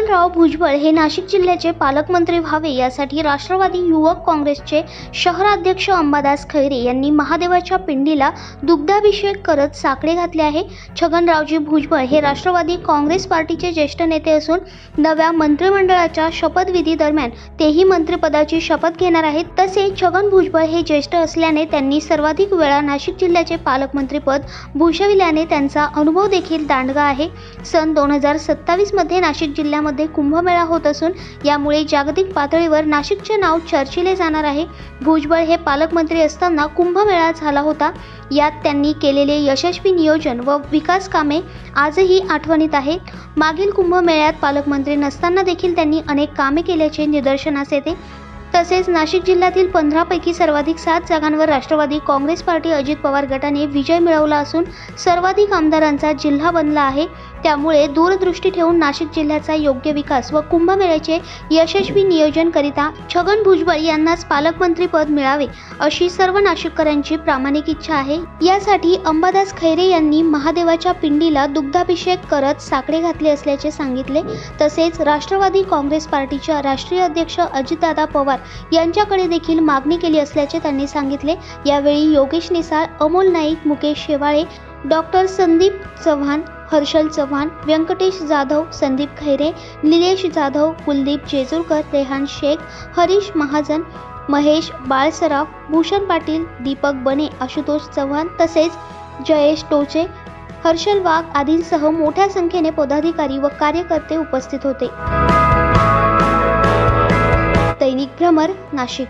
छगनराव भुजबळ हे नाशिक जिल्ह्याचे पालकमंत्री व्हावे यासाठी राष्ट्रवादी युवक काँग्रेसचे शहराध्यक्ष अंबादास खैरे यांनी महादेवाच्या पिंडीला दुग्धाभिषेक करत साकडे घातले आहे। छगनरावजी भुजबळ हे राष्ट्रवादी काँग्रेस पार्टीचे ज्येष्ठ नेते असून नव्या मंत्रिमंडळाच्या शपथविधी दरम्यान तेही मंत्रिपदाची शपथ घेणार आहेत। तसेच छगन भुजबळ हे ज्येष्ठ असल्याने त्यांनी सर्वाधिक वेळा नाशिक जिल्ह्याचे पालकमंत्रीपद भूषविल्याने त्यांचा अनुभव देखील दांडगा आहे। सन 2027 मध्ये नाशिक जिल्ह्यामध्ये कुंभमेळा होत असून यामुळे जागतिक पातळीवर नाशिकचे नाव चर्चिले जाणार आहे। भुजबळ हे पालकमंत्री असताना कुंभमेळा झाला होता, यात त्यांनी केलेले यशस्वी नियोजन व विकास कामे आजही आठवणीत आहेत। मागील कुंभमेळ्यात पालकमंत्री नसताना देखील त्यांनी अनेक कामे केल्याचे निदर्शनास येते। तसेच नाशिक जिल्ह्यातील 15 पैकी सर्वाधिक 7 जागांवर राष्ट्रवादी काँग्रेस पार्टी अजित पवार गटाने विजय मिळवला असून सर्वाधिक आमदारांचा जिल्हा बनला आहे। त्यामुळे दूरदृष्टी ठेवून नाशिक जिल्ह्याचा योग्य विकास व कुंभमेळ्याचे यशस्वी नियोजन करिता छगन भुजबळ यांनाच पालकमंत्री पद मिळावे अशी सर्व नाशिककरांची प्रामाणिक इच्छा आहे। यासाठी अंबादास खैरे यांनी महादेवाच्या पिंडीला दुग्धाभिषेक करत साकडे घातले असल्याचे सांगितले। तसेच राष्ट्रवादी काँग्रेस पार्टीच्या राष्ट्रीय अध्यक्ष अजितदादा पवार यांच्याकडे देखील मागणी केली असल्याचे त्यांनी सांगितले। यावेळी योगेश निसाळ, अमोल नाईक, मुकेश शेवाळे, डॉक्टर संदीप चव्हाण, हर्षल चव्हाण, व्यंकटेश जाधव, संदीप खैरे, निलेश जाधव, कुलदीप जेजुरकर, रेहान शेख, हरीश महाजन, महेश बाळसराव, भूषण पाटील, दीपक बने, आशुतोष चव्हाण तसेच जयेश टोचे, हर्षल वाघ आदींसह मोठ्या संख्येने पदाधिकारी व कार्यकर्ते उपस्थित होते। दैनिक भ्रमर, नाशिक।